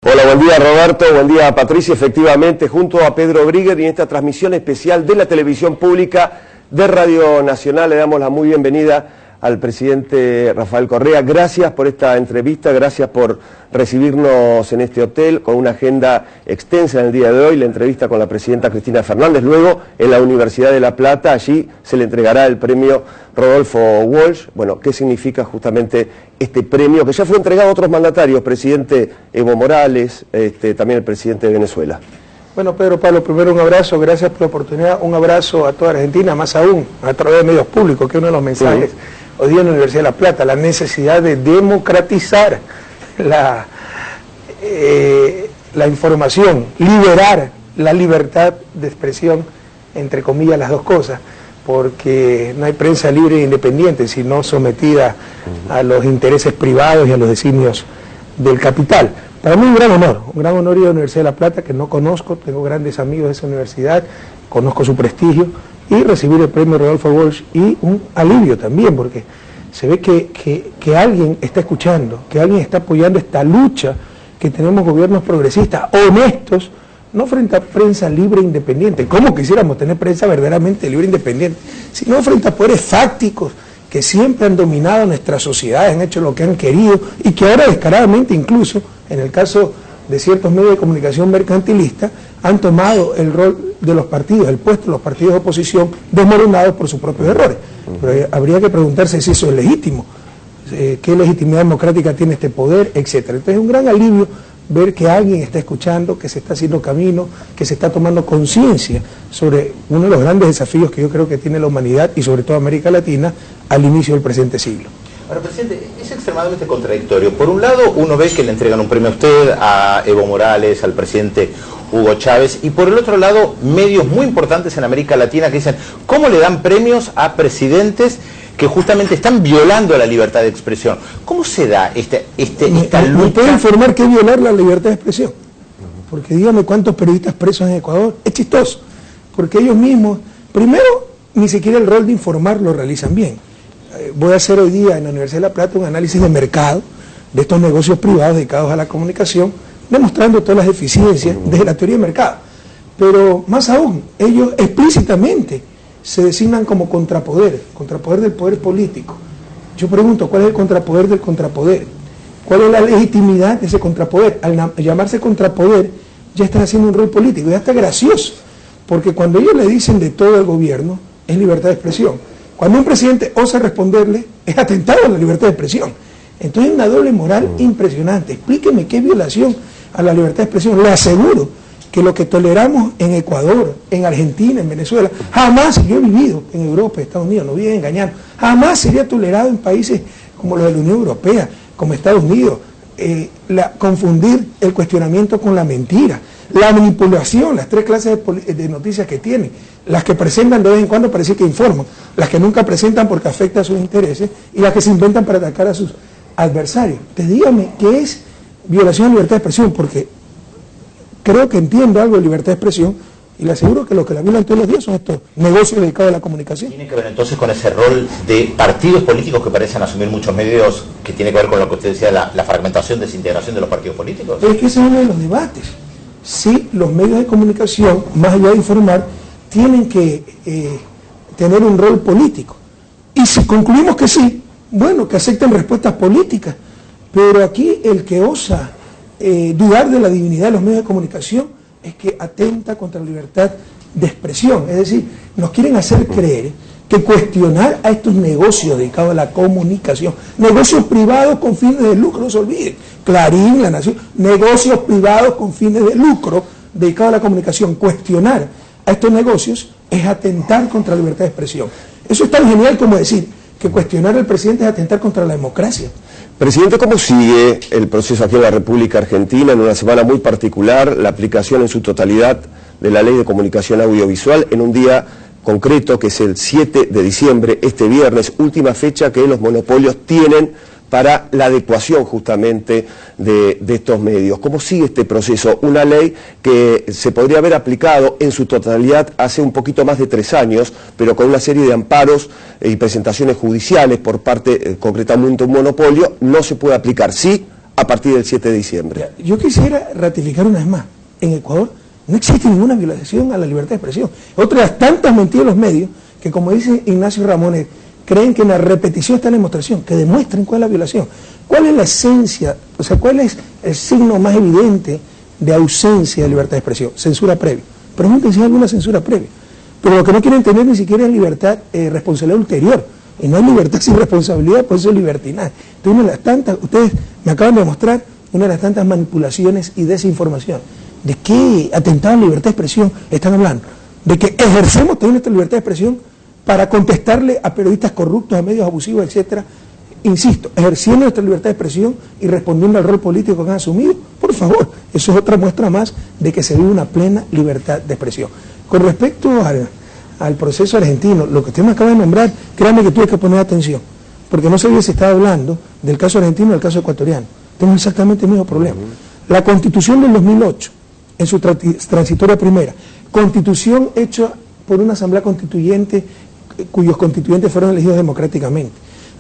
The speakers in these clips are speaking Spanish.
Hola, buen día Roberto, buen día Patricia. Efectivamente, junto a Pedro Brigger y en esta transmisión especial de la televisión pública de Radio Nacional le damos la muy bienvenida al presidente Rafael Correa. Gracias por esta entrevista, gracias por recibirnos en este hotel con una agenda extensa en el día de hoy, la entrevista con la presidenta Cristina Fernández, luego en la Universidad de La Plata, allí se le entregará el premio Rodolfo Walsh. Bueno, ¿qué significa justamente este premio que ya fue entregado a otros mandatarios, presidente Evo Morales, también el presidente de Venezuela? Bueno, Pedro, Pablo, primero un abrazo, gracias por la oportunidad, un abrazo a toda Argentina, más aún a través de medios públicos, que es uno de los mensajes hoy día en la Universidad de La Plata, la necesidad de democratizar la información, liberar la libertad de expresión, entre comillas las dos cosas, porque no hay prensa libre e independiente, sino sometida a los intereses privados y a los designios del capital. Para mí un gran honor ir a la Universidad de La Plata, que no conozco, tengo grandes amigos de esa universidad, conozco su prestigio, y recibir el premio Rodolfo Walsh, y un alivio también, porque se ve que alguien está escuchando, que alguien está apoyando esta lucha, que tenemos gobiernos progresistas, honestos, no frente a prensa libre e independiente, como quisiéramos tener prensa verdaderamente libre e independiente, sino frente a poderes fácticos, que siempre han dominado nuestras sociedades, han hecho lo que han querido, y que ahora descaradamente incluso, en el caso de ciertos medios de comunicación mercantilistas, han tomado el rol de los partidos, el puesto de los partidos de oposición, desmoronados por sus propios errores. Pero habría que preguntarse si eso es legítimo, qué legitimidad democrática tiene este poder, etcétera. Entonces es un gran alivio ver que alguien está escuchando, que se está haciendo camino, que se está tomando conciencia sobre uno de los grandes desafíos que yo creo que tiene la humanidad y sobre todo América Latina al inicio del presente siglo. Ahora, presidente, es extremadamente contradictorio. Por un lado, uno ve que le entregan un premio a usted, a Evo Morales, al presidente Hugo Chávez, y por el otro lado, medios muy importantes en América Latina que dicen, ¿cómo le dan premios a presidentes que justamente están violando la libertad de expresión? ¿Cómo se da esta lucha? ¿Me puede informar qué es violar la libertad de expresión? Porque dígame cuántos periodistas presos en Ecuador. Es chistoso, porque ellos mismos, primero, ni siquiera el rol de informar lo realizan bien. Voy a hacer hoy día en la Universidad de La Plata un análisis de mercado de estos negocios privados dedicados a la comunicación, demostrando todas las deficiencias desde la teoría de mercado. Pero más aún, ellos explícitamente se designan como contrapoder del poder político. Yo pregunto, ¿cuál es el contrapoder del contrapoder? ¿Cuál es la legitimidad de ese contrapoder? Al llamarse contrapoder, ya están haciendo un rol político, ya está gracioso, porque cuando ellos le dicen de todo al gobierno, es libertad de expresión. Cuando un presidente osa responderle, es atentado a la libertad de expresión. Entonces es una doble moral impresionante. Explíqueme qué violación a la libertad de expresión. Le aseguro que lo que toleramos en Ecuador, en Argentina, en Venezuela, jamás, yo he vivido en Europa, Estados Unidos, no voy a engañar, jamás sería tolerado en países como los de la Unión Europea, como Estados Unidos, confundir el cuestionamiento con la mentira, la manipulación, las tres clases de noticias que tienen, las que presentan de vez en cuando parece que informan, las que nunca presentan porque afecta a sus intereses y las que se inventan para atacar a sus adversarios. Entonces dígame qué es violación de libertad de expresión, porque creo que entiendo algo de libertad de expresión y le aseguro que lo que la violan todos los días son estos negocios dedicados a la comunicación. ¿Tiene que ver entonces con ese rol de partidos políticos que parecen asumir muchos medios, que tiene que ver con lo que usted decía, la fragmentación, desintegración de los partidos políticos? Es que ese es uno de los debates. Sí, los medios de comunicación, más allá de informar, tienen que tener un rol político. Y si concluimos que sí, bueno, que acepten respuestas políticas. Pero aquí el que osa dudar de la divinidad de los medios de comunicación es que atenta contra la libertad de expresión. Es decir, nos quieren hacer creer que cuestionar a estos negocios dedicados a la comunicación, negocios privados con fines de lucro, no se olviden, Clarín, La Nación, negocios privados con fines de lucro dedicados a la comunicación, cuestionar a estos negocios es atentar contra la libertad de expresión. Eso es tan genial como decir que cuestionar al presidente es atentar contra la democracia. Presidente, ¿cómo sigue el proceso aquí en la República Argentina en una semana muy particular, la aplicación en su totalidad de la Ley de Comunicación Audiovisual en un día concreto que es el 7 de diciembre, este viernes, última fecha que los monopolios tienen para la adecuación justamente de estos medios? ¿Cómo sigue este proceso? Una ley que se podría haber aplicado en su totalidad hace un poquito más de 3 años, pero con una serie de amparos y presentaciones judiciales por parte, concretamente un monopolio, no se puede aplicar. Sí, a partir del 7 de diciembre. Yo quisiera ratificar una vez más, en Ecuador no existe ninguna violación a la libertad de expresión. Otra de las tantas mentiras de los medios que, como dice Ignacio Ramones, creen que en la repetición está la demostración, que demuestren cuál es la violación. ¿Cuál es la esencia, o sea, cuál es el signo más evidente de ausencia de libertad de expresión? Censura previa. Pregúntense si hay alguna censura previa. Pero lo que no quieren tener ni siquiera es libertad, responsabilidad ulterior. Y no hay libertad sin responsabilidad, por eso es libertinaje. Entonces, una de las tantas, ustedes me acaban de demostrar una de las tantas manipulaciones y desinformación. ¿De qué atentado a la libertad de expresión están hablando? De que ejercemos también nuestra libertad de expresión para contestarle a periodistas corruptos, a medios abusivos, etcétera. Insisto, ejerciendo nuestra libertad de expresión y respondiendo al rol político que han asumido, por favor, eso es otra muestra más de que se vive una plena libertad de expresión. Con respecto al proceso argentino, lo que usted me acaba de nombrar, créanme que tuve que poner atención, porque no sabía si estaba hablando del caso argentino o del caso ecuatoriano. Tengo exactamente el mismo problema. La Constitución del 2008, en su transitoria primera, Constitución hecha por una asamblea constituyente cuyos constituyentes fueron elegidos democráticamente.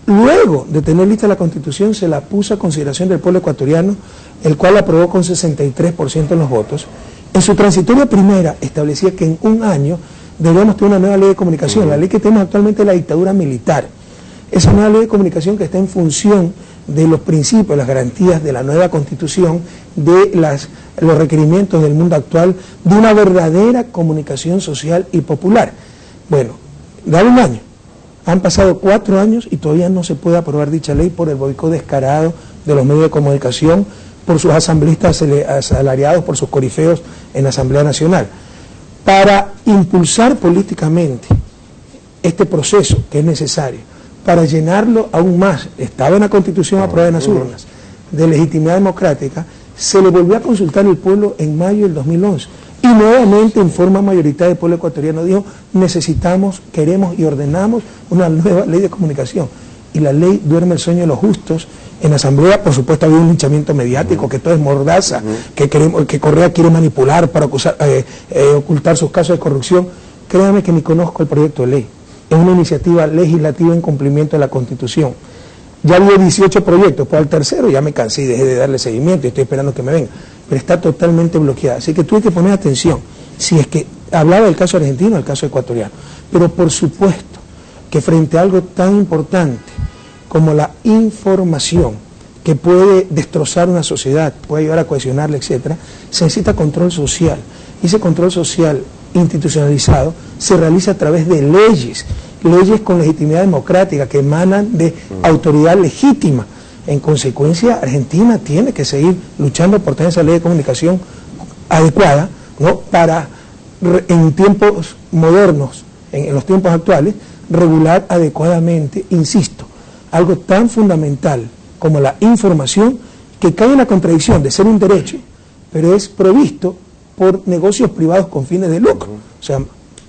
Luego de tener lista la Constitución, se la puso a consideración del pueblo ecuatoriano, el cual la aprobó con 63% en los votos. En su transitoria primera establecía que en un año debemos tener una nueva ley de comunicación, la ley que tenemos actualmente es la dictadura militar. Esa nueva ley de comunicación que está en función de los principios, las garantías de la nueva Constitución, de los requerimientos del mundo actual, de una verdadera comunicación social y popular. Bueno, dale un año. Han pasado 4 años y todavía no se puede aprobar dicha ley por el boicot descarado de los medios de comunicación, por sus asambleístas asalariados, por sus corifeos en la Asamblea Nacional. Para impulsar políticamente este proceso que es necesario, para llenarlo aún más, estaba en la Constitución aprobada en las urnas, de legitimidad democrática, se le volvió a consultar al pueblo en mayo del 2011. Y nuevamente, en forma mayoritaria, el pueblo ecuatoriano dijo, necesitamos, queremos y ordenamos una nueva ley de comunicación. Y la ley duerme el sueño de los justos. En la Asamblea, por supuesto, había un linchamiento mediático, que todo es mordaza, que Correa quiere manipular para ocultar sus casos de corrupción. Créame que ni conozco el proyecto de ley. Es una iniciativa legislativa en cumplimiento de la Constitución. Ya había 18 proyectos, pues al tercero ya me cansé y dejé de darle seguimiento y estoy esperando que me venga. Pero está totalmente bloqueada. Así que tuve que poner atención, si es que hablaba del caso argentino o del caso ecuatoriano. Pero por supuesto que frente a algo tan importante como la información, que puede destrozar una sociedad, puede ayudar a cohesionarla, etcétera, se necesita control social. Y ese control social institucionalizado se realiza a través de leyes con legitimidad democrática que emanan de autoridad legítima. En consecuencia, Argentina tiene que seguir luchando por tener esa ley de comunicación adecuada, ¿no?, para, en tiempos modernos, en los tiempos actuales, regular adecuadamente, insisto, algo tan fundamental como la información, que cae en la contradicción de ser un derecho, pero es provisto por negocios privados con fines de lucro. O sea,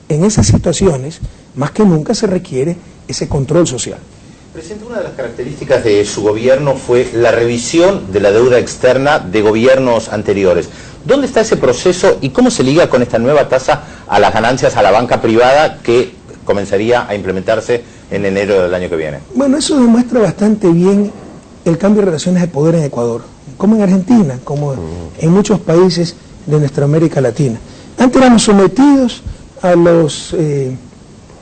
en esas situaciones, más que nunca se requiere ese control social. Presidente, una de las características de su gobierno fue la revisión de la deuda externa de gobiernos anteriores. ¿Dónde está ese proceso y cómo se liga con esta nueva tasa a las ganancias a la banca privada que comenzaría a implementarse en enero del año que viene? Bueno, eso demuestra bastante bien el cambio de relaciones de poder en Ecuador, como en Argentina, como en muchos países de nuestra América Latina. Antes éramos sometidos a los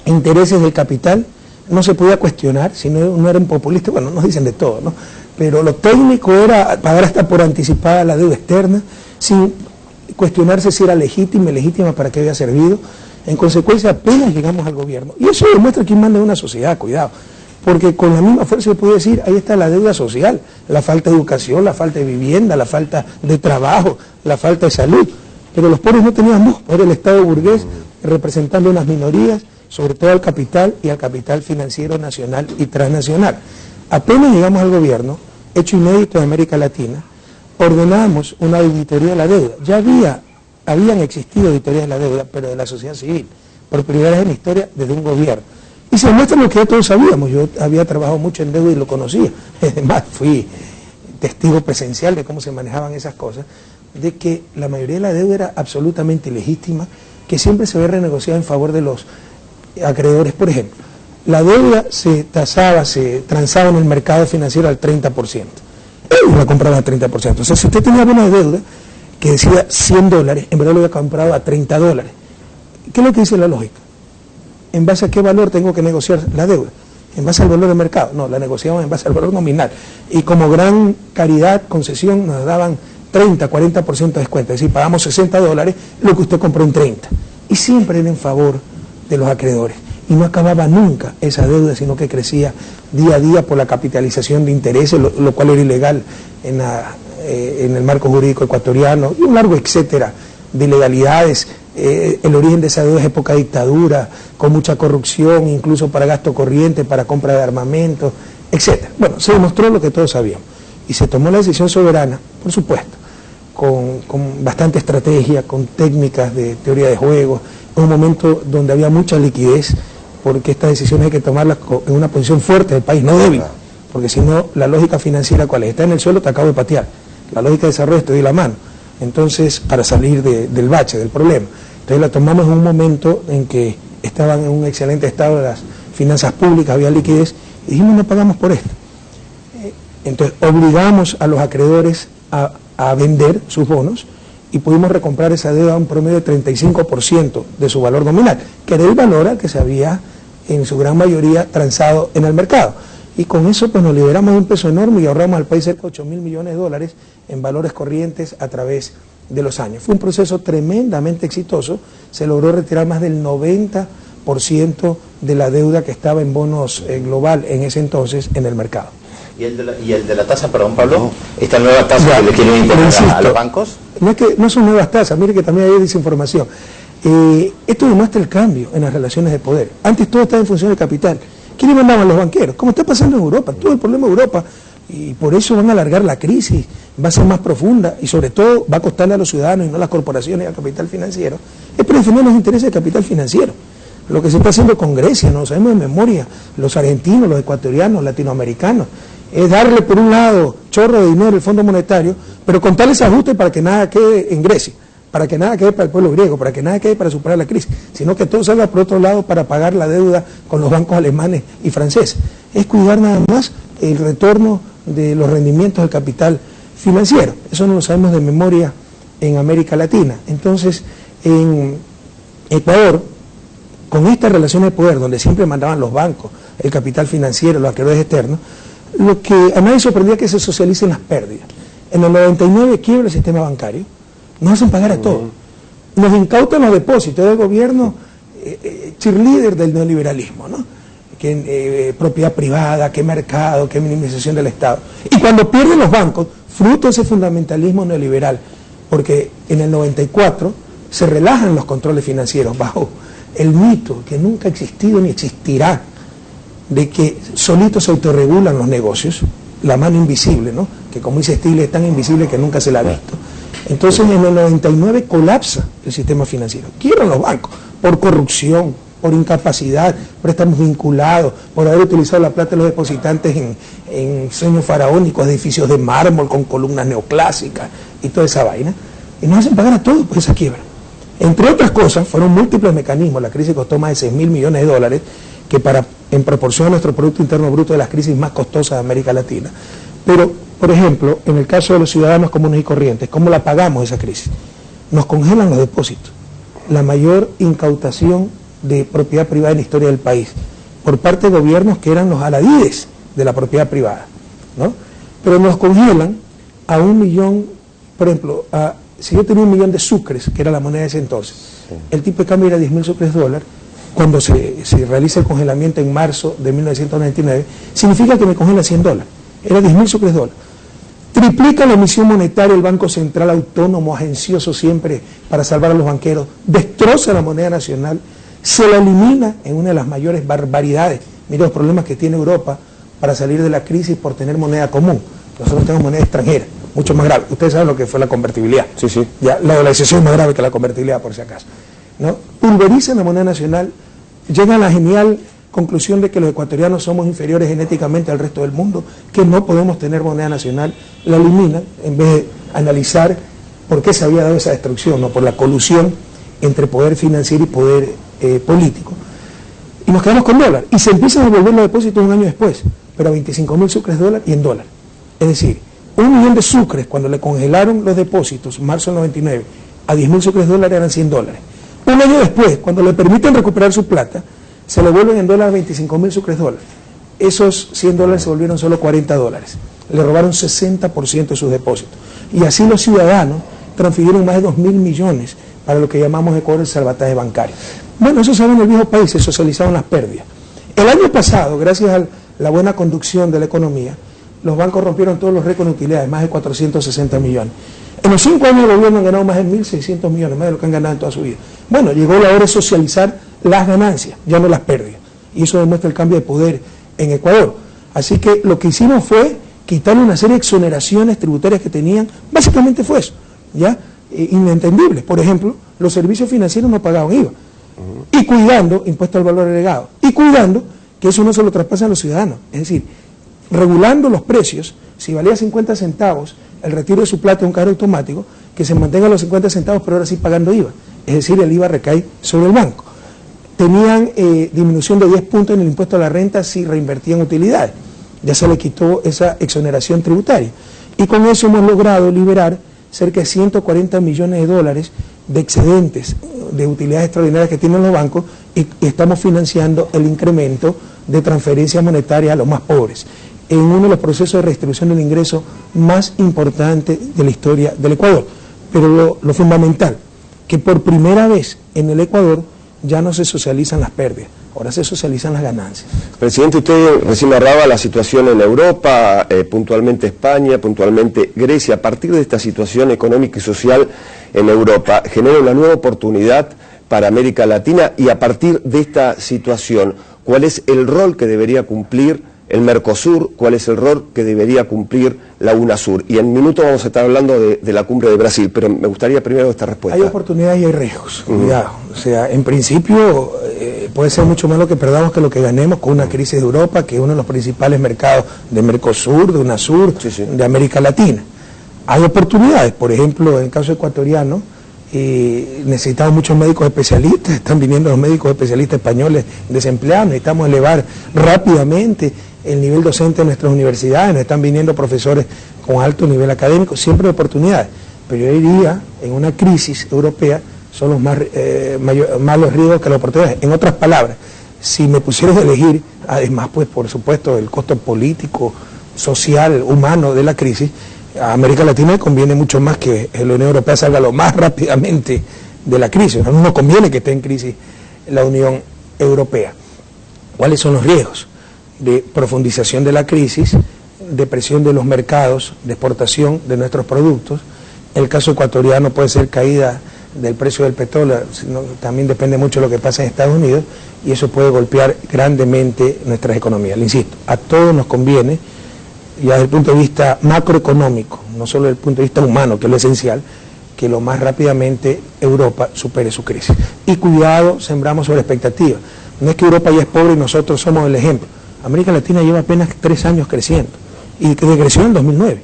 intereses del capital, no se podía cuestionar, si no eran populistas, bueno, nos dicen de todo, ¿no? Pero lo técnico era pagar hasta por anticipada la deuda externa, sin cuestionarse si era legítima, ilegítima, para qué había servido. En consecuencia, apenas llegamos al gobierno. Y eso demuestra quién manda en una sociedad, cuidado. Porque con la misma fuerza se puede decir, ahí está la deuda social, la falta de educación, la falta de vivienda, la falta de trabajo, la falta de salud. Pero los pobres no tenían voz, era el Estado burgués representando unas minorías, sobre todo al capital y al capital financiero nacional y transnacional. Apenas llegamos al gobierno, hecho inédito en América Latina, ordenamos una auditoría de la deuda. Ya habían existido auditorías de la deuda, pero de la sociedad civil, por primera vez en la historia desde un gobierno. Y se demuestra lo que ya todos sabíamos. Yo había trabajado mucho en deuda y lo conocía. Además, fui testigo presencial de cómo se manejaban esas cosas, de que la mayoría de la deuda era absolutamente ilegítima, que siempre se ve renegociada en favor de los acreedores. Por ejemplo, la deuda se tasaba, se transaba en el mercado financiero al 30%. y la compraba a 30%. O sea, si usted tenía bono de deuda que decía $100, en verdad lo había comprado a $30. ¿Qué es lo que dice la lógica? ¿En base a qué valor tengo que negociar la deuda? ¿En base al valor de mercado? No, la negociamos en base al valor nominal. Y como gran caridad, concesión, nos daban 30, 40% de descuento. Es decir, pagamos $60, lo que usted compró en 30. Y siempre era en favor de los acreedores. Y no acababa nunca esa deuda, sino que crecía día a día por la capitalización de intereses, lo cual era ilegal en el marco jurídico ecuatoriano, y un largo etcétera de ilegalidades. El origen de esa deuda es época de dictadura, con mucha corrupción, incluso para gasto corriente, para compra de armamentos, etcétera. Bueno, se demostró lo que todos sabíamos. Y se tomó la decisión soberana, por supuesto, con bastante estrategia, con técnicas de teoría de juego, en un momento donde había mucha liquidez, porque estas decisiones hay que tomarlas en una posición fuerte del país, no débil, porque si no, la lógica financiera, ¿cuál es? Está en el suelo, te acabo de patear. La lógica de desarrollo es te doy la mano. Entonces, para salir del bache, del problema. Entonces la tomamos en un momento en que estaban en un excelente estado de las finanzas públicas, había liquidez, y dijimos no pagamos por esto. Entonces obligamos a los acreedores a vender sus bonos y pudimos recomprar esa deuda a un promedio de 35% de su valor nominal, que era el valor al que se había en su gran mayoría transado en el mercado. Y con eso pues nos liberamos de un peso enorme y ahorramos al país cerca de $8.000 millones en valores corrientes a través de los años. Fue un proceso tremendamente exitoso, se logró retirar más del 90% de la deuda que estaba en bonos global en ese entonces en el mercado. ¿Y el de la tasa, perdón Pablo? ¿Esta nueva tasa que le quieren imponer a los bancos? No son nuevas tasas, mire que también hay desinformación. Esto demuestra el cambio en las relaciones de poder. Antes todo estaba en función del capital. ¿Quiénes mandaban? Los banqueros, como está pasando en Europa, todo el problema de Europa, y por eso van a alargar la crisis, va a ser más profunda y sobre todo va a costarle a los ciudadanos y no a las corporaciones y al capital financiero, es para defender los intereses del capital financiero. Lo que se está haciendo con Grecia, no lo sabemos de memoria, los argentinos, los ecuatorianos, los latinoamericanos, es darle por un lado chorro de dinero al Fondo Monetario, pero con tales ajustes para que nada quede en Grecia, para que nada quede para el pueblo griego, para que nada quede para superar la crisis, sino que todo salga por otro lado para pagar la deuda con los bancos alemanes y franceses. Es cuidar nada más el retorno de los rendimientos del capital financiero. Eso no lo sabemos de memoria en América Latina. Entonces, en Ecuador, con esta relación de poder, donde siempre mandaban los bancos, el capital financiero, los acreedores externos, lo que a nadie sorprendía que se socialicen las pérdidas. En el 99 quiebra el sistema bancario, nos hacen pagar a todos. Nos incautan los depósitos del gobierno, cheerleader del neoliberalismo, ¿no? Que propiedad privada, que mercado, que minimización del Estado. Y cuando pierden los bancos, fruto de ese fundamentalismo neoliberal, porque en el 94 se relajan los controles financieros bajo el mito que nunca ha existido ni existirá de que solitos se autorregulan los negocios, la mano invisible, ¿no? Que como dice Stiglitz es tan invisible que nunca se la ha visto. Entonces en el 99 colapsa el sistema financiero, quiebran los bancos por corrupción, por incapacidad, préstamos vinculados, por haber utilizado la plata de los depositantes en sueños faraónicos, edificios de mármol con columnas neoclásicas y toda esa vaina, y nos hacen pagar a todos por esa quiebra. Entre otras cosas, fueron múltiples mecanismos, la crisis costó más de $6.000 millones, que en proporción a nuestro Producto Interno Bruto de las crisis más costosas de América Latina. Pero, por ejemplo, en el caso de los ciudadanos comunes y corrientes, ¿cómo la pagamos esa crisis? Nos congelan los depósitos, la mayor incautación de propiedad privada en la historia del país, por parte de gobiernos que eran los aladides de la propiedad privada, ¿no? Pero nos congelan a 1 millón, por ejemplo, si yo tenía 1 millón de sucres, que era la moneda de ese entonces, el tipo de cambio era 10.000 sucres dólar, cuando se realiza el congelamiento en marzo de 1999, significa que me congelan $100, era 10.000 sucres dólar. Triplica la emisión monetaria el Banco Central autónomo, agencioso siempre para salvar a los banqueros, destroza la moneda nacional, se la elimina en una de las mayores barbaridades. Mira los problemas que tiene Europa para salir de la crisis por tener moneda común. Nosotros tenemos moneda extranjera, mucho más grave. Ustedes saben lo que fue la convertibilidad. Sí, sí. Ya, la dolarización es más grave que la convertibilidad, por si acaso, ¿no? Pulverizan la moneda nacional, llegan a la genial conclusión de que los ecuatorianos somos inferiores genéticamente al resto del mundo, que no podemos tener moneda nacional, la eliminan en vez de analizar por qué se había dado esa destrucción, ¿no? Por la colusión entre poder financiero y poder político. Y nos quedamos con dólar. Y se empiezan a devolver los depósitos un año después, pero a 25.000 sucres dólar y en dólar. Es decir, 1 millón de sucres, cuando le congelaron los depósitos, marzo del 99, a 10.000 sucres dólares eran $100. Un año después, cuando le permiten recuperar su plata, se le vuelven en dólares 25.000 sucres dólares. Esos $100 se volvieron solo $40. Le robaron 60% de sus depósitos. Y así los ciudadanos transfirieron más de 2.000 millones para lo que llamamos Ecuador el salvataje bancario. Bueno, eso sabe en el viejo país, se socializaron las pérdidas. El año pasado, gracias a la buena conducción de la economía, los bancos rompieron todos los récords de utilidades, más de 460 millones. En los 5 años del gobierno han ganado más de 1.600 millones, más de lo que han ganado en toda su vida. Bueno, llegó la hora de socializar las ganancias, ya no las pérdidas. Y eso demuestra el cambio de poder en Ecuador. Así que lo que hicimos fue quitarle una serie de exoneraciones tributarias que tenían, básicamente fue eso, ¿ya? Inentendibles. Por ejemplo, los servicios financieros no pagaban IVA. Y cuidando, impuesto al valor agregado, y cuidando que eso no se lo traspasan a los ciudadanos. Es decir, regulando los precios, si valía 50 centavos el retiro de su plata de un cajero automático, que se mantenga los 50 centavos, pero ahora sí pagando IVA. Es decir, el IVA recae sobre el banco. Tenían disminución de 10 puntos en el impuesto a la renta si reinvertían utilidades. Ya se le quitó esa exoneración tributaria. Y con eso hemos logrado liberar cerca de 140 millones de dólares de excedentes de utilidades extraordinarias que tienen los bancos y estamos financiando el incremento de transferencias monetarias a los más pobres, en uno de los procesos de redistribución del ingreso más importantes de la historia del Ecuador. Pero lo fundamental, que por primera vez en el Ecuador ya no se socializan las pérdidas, ahora se socializan las ganancias. Presidente, usted recién narraba la situación en Europa, puntualmente España, puntualmente Grecia. A partir de esta situación económica y social en Europa, genera una nueva oportunidad para América Latina, y a partir de esta situación, ¿cuál es el rol que debería cumplir el Mercosur? ¿Cuál es el rol que debería cumplir la UNASUR? Y en minutos vamos a estar hablando de la cumbre de Brasil, pero me gustaría primero esta respuesta. Hay oportunidades y hay riesgos, cuidado. O sea, en principio puede ser mucho más lo que perdamos que lo que ganemos con una crisis de Europa, que es uno de los principales mercados de Mercosur, de UNASUR, de América Latina. Hay oportunidades, por ejemplo, en el caso ecuatoriano, necesitamos muchos médicos especialistas, están viniendo los médicos especialistas españoles desempleados, necesitamos elevar rápidamente el nivel docente de nuestras universidades, nos están viniendo profesores con alto nivel académico, siempre hay oportunidades, pero yo diría, en una crisis europea, son los más los riesgos que las oportunidades. En otras palabras, si me pusieras a elegir, además, pues por supuesto, el costo político, social, humano de la crisis, a América Latina le conviene mucho más que la Unión Europea salga lo más rápidamente de la crisis. No nos conviene que esté en crisis la Unión Europea. ¿Cuáles son los riesgos? De profundización de la crisis, depresión de los mercados de exportación de nuestros productos. El caso ecuatoriano puede ser caída del precio del petróleo, también depende mucho de lo que pasa en Estados Unidos, y eso puede golpear grandemente nuestras economías. Le insisto, a todos nos conviene, ya desde el punto de vista macroeconómico, no solo desde el punto de vista humano, que es lo esencial, que lo más rápidamente Europa supere su crisis. Y cuidado, sembramos sobre expectativas. No es que Europa ya es pobre y nosotros somos el ejemplo. América Latina lleva apenas 3 años creciendo, y que decreció en 2009,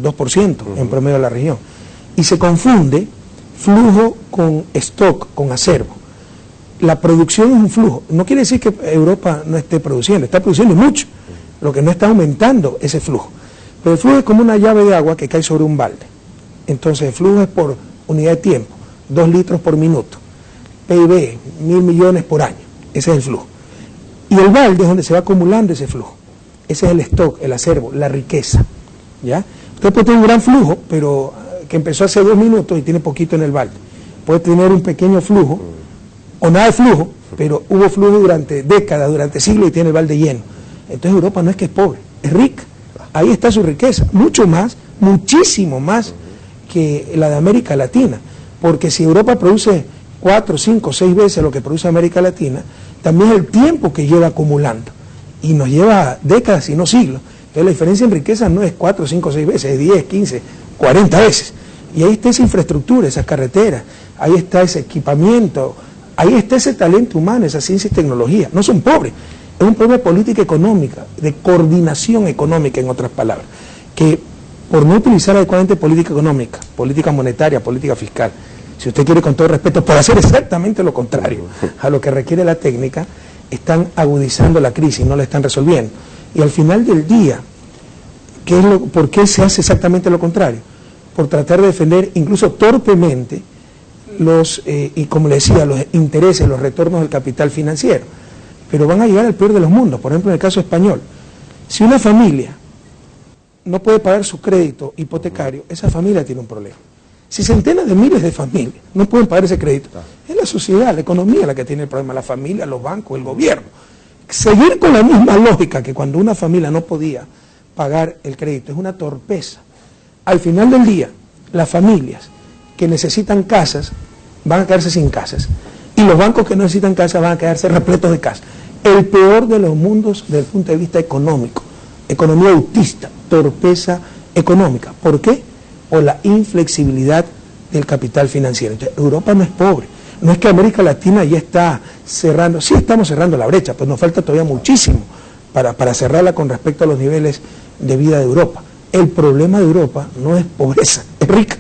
2% en promedio de la región. Y se confunde flujo con stock, con acervo. La producción es un flujo. No quiere decir que Europa no esté produciendo, está produciendo mucho. Lo que no está aumentando ese flujo. Pero el flujo es como una llave de agua que cae sobre un balde. Entonces el flujo es por unidad de tiempo, 2 litros por minuto. PIB, 1.000 millones por año. Ese es el flujo. Y el balde es donde se va acumulando ese flujo. Ese es el stock, el acervo, la riqueza. ¿Ya? Usted puede tener un gran flujo, pero que empezó hace 2 minutos y tiene poquito en el balde. Puede tener un pequeño flujo, o nada de flujo, pero hubo flujo durante décadas, durante siglos, y tiene el balde lleno. Entonces Europa no es que es pobre, es rica. Ahí está su riqueza, mucho más, muchísimo más que la de América Latina. Porque si Europa produce 4, 5, 6 veces lo que produce América Latina, también es el tiempo que lleva acumulando. Y nos lleva décadas y no siglos. Entonces la diferencia en riqueza no es 4, 5, 6 veces, es 10, 15, 40 veces. Y ahí está esa infraestructura, esas carreteras, ahí está ese equipamiento, ahí está ese talento humano, esa ciencia y tecnología. No son pobres. Es un problema de política económica, de coordinación económica, en otras palabras, que por no utilizar adecuadamente política económica, política monetaria, política fiscal, si usted quiere con todo respeto, por hacer exactamente lo contrario a lo que requiere la técnica, están agudizando la crisis, no la están resolviendo. Y al final del día, ¿Por qué se hace exactamente lo contrario? Por tratar de defender incluso torpemente y como le decía, los intereses, los retornos del capital financiero. Pero van a llegar al peor de los mundos. Por ejemplo, en el caso español, si una familia no puede pagar su crédito hipotecario, esa familia tiene un problema. Si centenas de miles de familias no pueden pagar ese crédito, es la sociedad, la economía la que tiene el problema, la familia, los bancos, el gobierno. Seguir con la misma lógica que cuando una familia no podía pagar el crédito es una torpeza. Al final del día, las familias que necesitan casas van a quedarse sin casas y los bancos que no necesitan casas van a quedarse repletos de casas. El peor de los mundos desde el punto de vista económico, economía autista, torpeza económica. ¿Por qué? Por la inflexibilidad del capital financiero. Entonces, Europa no es pobre, no es que América Latina ya está cerrando, sí estamos cerrando la brecha, pues nos falta todavía muchísimo para cerrarla con respecto a los niveles de vida de Europa. El problema de Europa no es pobreza, es rica,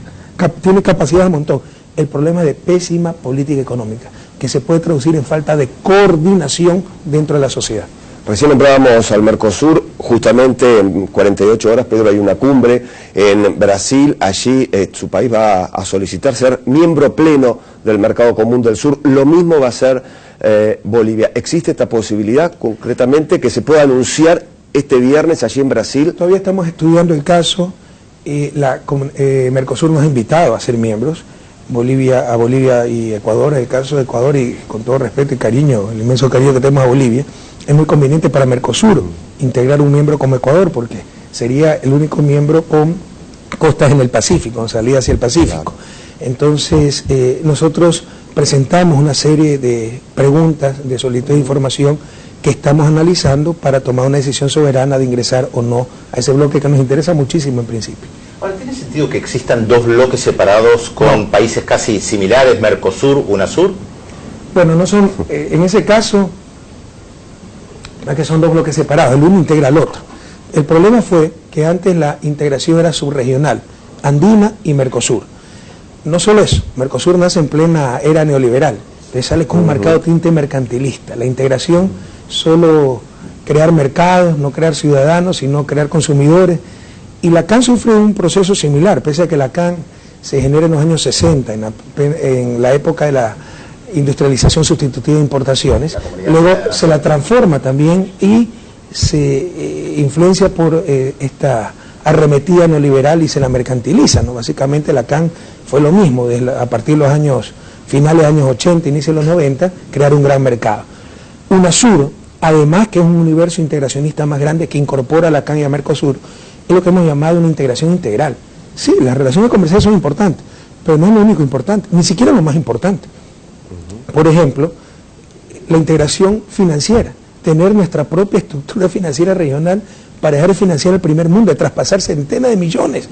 tiene capacidad de montón. El problema es de pésima política económica, que se puede traducir en falta de coordinación dentro de la sociedad. Recién nombrábamos al Mercosur, justamente en 48 horas, Pedro, hay una cumbre en Brasil, allí su país va a solicitar ser miembro pleno del Mercado Común del Sur, lo mismo va a ser Bolivia. ¿Existe esta posibilidad concretamente que se pueda anunciar este viernes allí en Brasil? Todavía estamos estudiando el caso, Mercosur nos ha invitado a ser miembros, a Bolivia y Ecuador. En el caso de Ecuador, y con todo respeto y cariño, el inmenso cariño que tenemos a Bolivia, es muy conveniente para Mercosur integrar un miembro como Ecuador, porque sería el único miembro con costas en el Pacífico, con salida hacia el Pacífico. Claro. Entonces, nosotros presentamos una serie de preguntas, de solicitud de información que estamos analizando para tomar una decisión soberana de ingresar o no a ese bloque que nos interesa muchísimo en principio. Ahora, ¿tiene sentido que existan dos bloques separados con países casi similares, Mercosur, UNASUR? Bueno, no son, en ese caso, no que son dos bloques separados, el uno integra al otro. El problema fue que antes la integración era subregional, andina y Mercosur. No solo eso, Mercosur nace en plena era neoliberal, le sale con un marcado tinte mercantilista. La integración, solo crear mercados, no crear ciudadanos, sino crear consumidores. Y Lacan sufre un proceso similar, pese a que Lacan se genera en los años 60, en la época de la industrialización sustitutiva de importaciones, luego se la transforma también y se influencia por esta arremetida neoliberal y se la mercantiliza, ¿no? Básicamente Lacan fue lo mismo, a partir de los años, finales de los años 80, inicio de los 90, crear un gran mercado. UNASUR, además que es un universo integracionista más grande que incorpora a Lacan y a Mercosur, es lo que hemos llamado una integración integral. Sí, las relaciones comerciales son importantes, pero no es lo único importante, ni siquiera lo más importante. Por ejemplo, la integración financiera, tener nuestra propia estructura financiera regional para dejar de financiar el primer mundo, de traspasar centenas de millones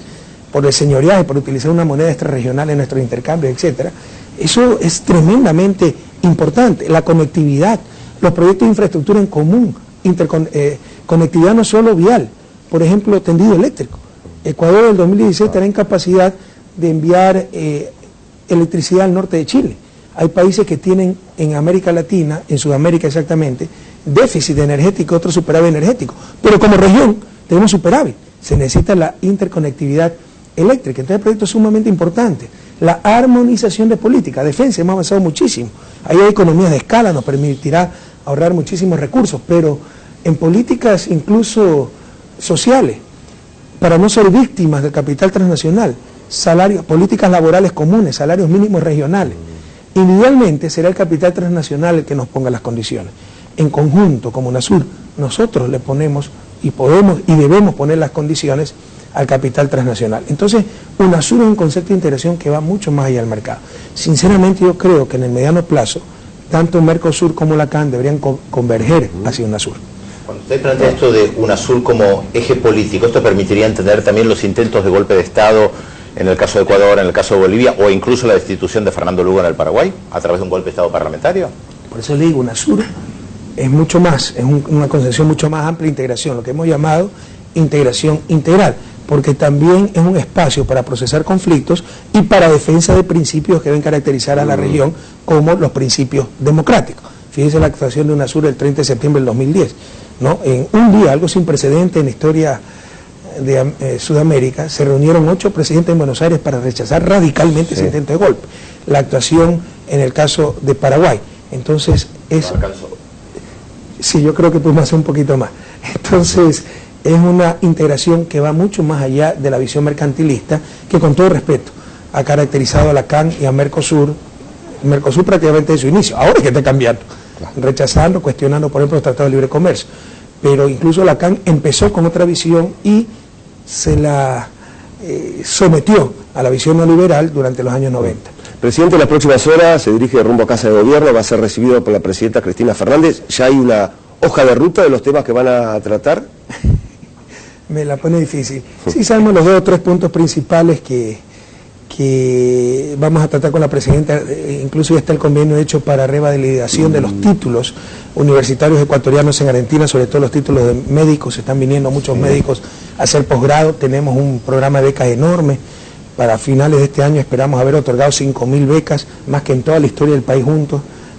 por el señoriaje, por utilizar una moneda extrarregional en nuestros intercambios, etcétera. Eso es tremendamente importante. La conectividad, los proyectos de infraestructura en común, conectividad no solo vial, por ejemplo, tendido eléctrico. Ecuador en el 2017 era incapacidad de enviar electricidad al norte de Chile. Hay países que tienen en América Latina, en Sudamérica exactamente, déficit energético, otro superávit energético. Pero como región tenemos superávit. Se necesita la interconectividad eléctrica. Entonces el proyecto es sumamente importante. La armonización de política, defensa, hemos avanzado muchísimo. Ahí hay economías de escala, nos permitirá ahorrar muchísimos recursos, pero en políticas incluso sociales, para no ser víctimas del capital transnacional, salarios, políticas laborales comunes, salarios mínimos regionales. Individualmente será el capital transnacional el que nos ponga las condiciones. En conjunto, como UNASUR, nosotros le ponemos y podemos y debemos poner las condiciones al capital transnacional. Entonces, UNASUR es un concepto de integración que va mucho más allá del mercado. Sinceramente, yo creo que en el mediano plazo, tanto Mercosur como Lacan deberían converger hacia UNASUR. Cuando usted plantea esto de UNASUR como eje político, ¿esto permitiría entender también los intentos de golpe de Estado en el caso de Ecuador, en el caso de Bolivia, o incluso la destitución de Fernando Lugo en el Paraguay, a través de un golpe de Estado parlamentario? Por eso le digo, UNASUR es mucho más, es una concepción mucho más amplia de integración, lo que hemos llamado integración integral, porque también es un espacio para procesar conflictos y para defensa de principios que deben caracterizar a la región, como los principios democráticos. Fíjese la actuación de UNASUR el 30 de septiembre del 2010, ¿no? En un día, algo sin precedente en la historia de Sudamérica, se reunieron 8 presidentes en Buenos Aires para rechazar radicalmente ese intento de golpe. La actuación en el caso de Paraguay. Entonces, es... Sí, yo creo que podemos hacer un poquito más. Entonces, es una integración que va mucho más allá de la visión mercantilista, que con todo respeto ha caracterizado a la CAN y a Mercosur prácticamente de su inicio. Ahora es que está cambiando, rechazando, cuestionando, por ejemplo, los tratados de libre comercio. Pero incluso la CAN empezó con otra visión y se la sometió a la visión neoliberal durante los años 90. Presidente, en las próximas horas se dirige rumbo a Casa de Gobierno, va a ser recibido por la presidenta Cristina Fernández. ¿Ya hay una hoja de ruta de los temas que van a tratar? Me la pone difícil. Sí sabemos los 2 o 3 puntos principales que vamos a tratar con la presidenta. Incluso ya está el convenio hecho para revalidación de los títulos universitarios ecuatorianos en Argentina, sobre todo los títulos de médicos. Se están viniendo muchos médicos a hacer posgrado. Tenemos un programa de becas enorme. Para finales de este año esperamos haber otorgado 5.000 becas, más que en toda la historia del país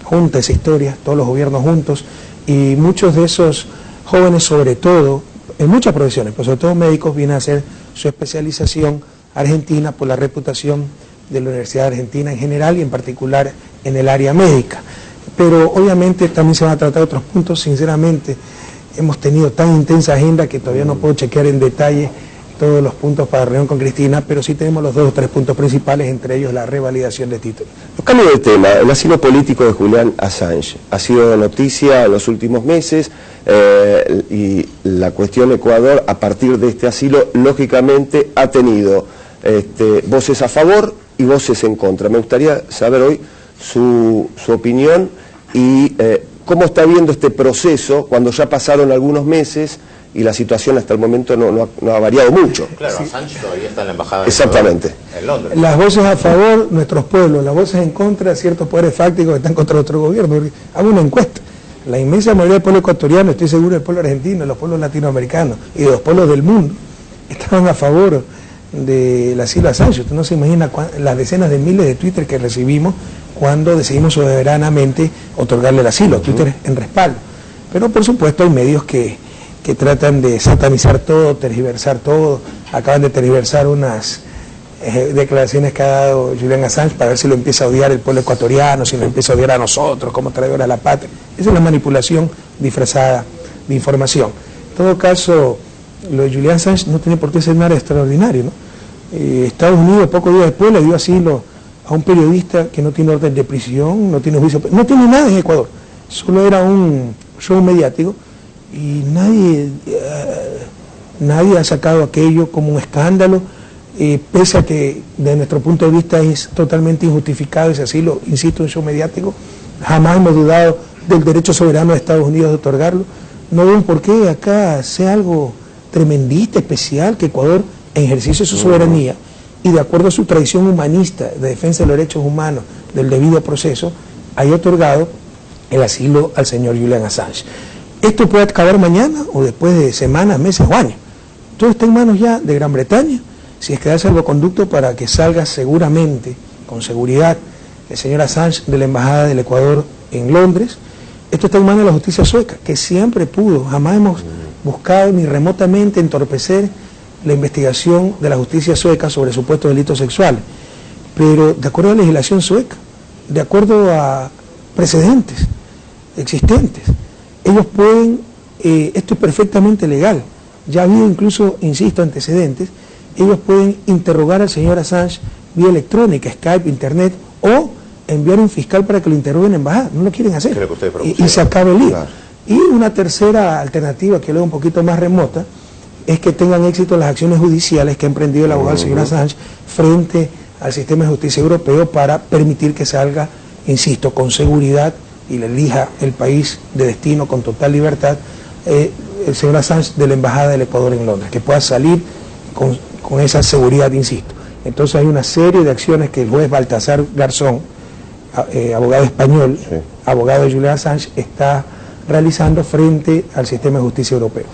junta esa historia, todos los gobiernos juntos, y muchos de esos jóvenes, sobre todo, en muchas profesiones, pero sobre todo médicos, vienen a hacer su especialización a Argentina por la reputación de la Universidad de Argentina en general y en particular en el área médica. Pero obviamente también se van a tratar otros puntos. Sinceramente, hemos tenido tan intensa agenda que todavía no puedo chequear en detalle todos los puntos para la reunión con Cristina, pero sí tenemos los 2 o 3 puntos principales, entre ellos la revalidación de títulos. Cambio de tema, el asilo político de Julian Assange ha sido noticia en los últimos meses y la cuestión Ecuador, a partir de este asilo, lógicamente ha tenido voces a favor y voces en contra. Me gustaría saber hoy su opinión y cómo está viendo este proceso cuando ya pasaron algunos meses y la situación hasta el momento no ha variado mucho. Claro, sí. Assange todavía está en la embajada Exactamente. En Londres. Las voces a favor, nuestros pueblos, las voces en contra, ciertos poderes fácticos que están contra nuestro gobierno. Hago una encuesta. La inmensa mayoría del pueblo ecuatoriano, estoy seguro del pueblo argentino, de los pueblos latinoamericanos y de los pueblos del mundo, estaban a favor del asilo a Assange. Usted no se imagina las decenas de miles de Twitter que recibimos cuando decidimos soberanamente otorgarle el asilo. Twitter en respaldo. Pero por supuesto hay medios que tratan de satanizar todo, tergiversar todo. Acaban de tergiversar unas declaraciones que ha dado Julian Assange para ver si lo empieza a odiar el pueblo ecuatoriano, si lo empieza a odiar a nosotros como traidores a la patria. Esa es la manipulación disfrazada de información. En todo caso, lo de Julian Assange no tiene por qué ser nada extraordinario, ¿no? Estados Unidos, pocos días después, le dio asilo a un periodista que no tiene orden de prisión, no tiene juicio, no tiene nada en Ecuador. Solo era un show mediático y nadie ha sacado aquello como un escándalo, pese a que de nuestro punto de vista es totalmente injustificado ese asilo, insisto, un show mediático. Jamás hemos dudado del derecho soberano de Estados Unidos de otorgarlo. No ven por qué acá sea algo tremendista, especial, que Ecuador, en ejercicio de su soberanía y de acuerdo a su tradición humanista de defensa de los derechos humanos, del debido proceso, haya otorgado el asilo al señor Julian Assange. Esto puede acabar mañana o después de semanas, meses o años. Todo está en manos ya de Gran Bretaña, si es que da salvoconducto para que salga seguramente, con seguridad, el señor Assange de la Embajada del Ecuador en Londres. Esto está en manos de la justicia sueca, que siempre pudo, jamás hemos buscado ni remotamente entorpecer la investigación de la justicia sueca sobre supuestos delitos sexuales. Pero de acuerdo a la legislación sueca, de acuerdo a precedentes existentes, ellos pueden, esto es perfectamente legal, ya ha habido incluso, insisto, antecedentes, ellos pueden interrogar al señor Assange vía electrónica, Skype, Internet, o enviar un fiscal para que lo interrogue en la embajada. No lo quieren hacer. Creo que usted y se acaba el lío. Claro. Y una tercera alternativa, que luego un poquito más remota, es que tengan éxito las acciones judiciales que ha emprendido el abogado del señor Assange frente al sistema de justicia europeo para permitir que salga, insisto, con seguridad y le elija el país de destino con total libertad el señor Assange de la Embajada del Ecuador en Londres, que pueda salir con esa seguridad, insisto. Entonces hay una serie de acciones que el juez Baltasar Garzón, abogado español, sí, abogado de Julian Assange, está realizando frente al sistema de justicia europeo.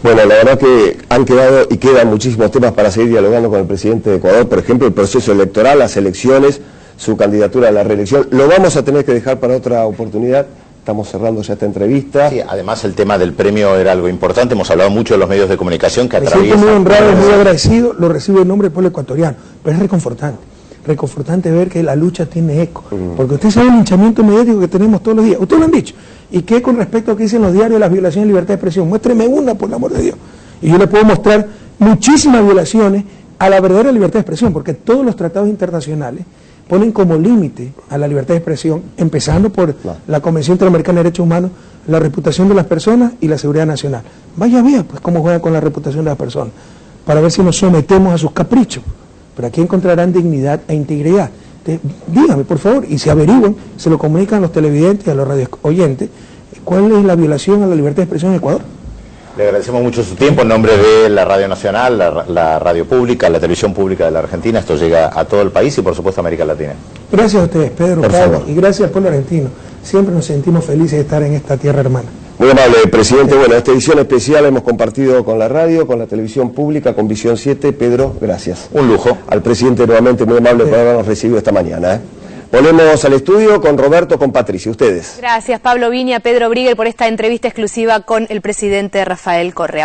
Bueno, la verdad que han quedado y quedan muchísimos temas para seguir dialogando con el presidente de Ecuador, por ejemplo, el proceso electoral, las elecciones, su candidatura a la reelección. Lo vamos a tener que dejar para otra oportunidad. estamos cerrando ya esta entrevista. Sí, además el tema del premio era algo importante, hemos hablado mucho de los medios de comunicación que Me atraviesan... siento muy honrado, muy agradecido, lo recibo en nombre del pueblo ecuatoriano, pero es reconfortante ver que la lucha tiene eco, porque usted sabe el linchamiento mediático que tenemos todos los días, ustedes lo han dicho, y que con respecto a lo que dicen los diarios, las violaciones de libertad de expresión, muéstreme una, por el amor de Dios, y yo le puedo mostrar muchísimas violaciones a la verdadera libertad de expresión, porque todos los tratados internacionales ponen como límite a la libertad de expresión, empezando por la Convención Interamericana de Derechos Humanos, la reputación de las personas y la seguridad nacional. Vaya bien, pues cómo juega con la reputación de las personas, para ver si nos sometemos a sus caprichos. Pero aquí encontrarán dignidad e integridad. Dígame, por favor, y se averigüen, se lo comunican a los televidentes y a los radio oyentes, cuál es la violación a la libertad de expresión en Ecuador. Le agradecemos mucho su tiempo en nombre de la Radio Nacional, la radio pública, la televisión pública de la Argentina. Esto llega a todo el país y por supuesto a América Latina. Gracias a ustedes, Pedro, Pablo, y gracias al pueblo argentino. Siempre nos sentimos felices de estar en esta tierra hermana. Muy amable, presidente. Bueno, esta edición especial hemos compartido con la radio, con la televisión pública, con Visión 7. Pedro, gracias. Un lujo. Al presidente nuevamente, muy amable por habernos recibido esta mañana. Volvemos al estudio con Roberto, con Patricia. Ustedes. Gracias, Pablo Viña, Pedro Briguer, por esta entrevista exclusiva con el presidente Rafael Correa.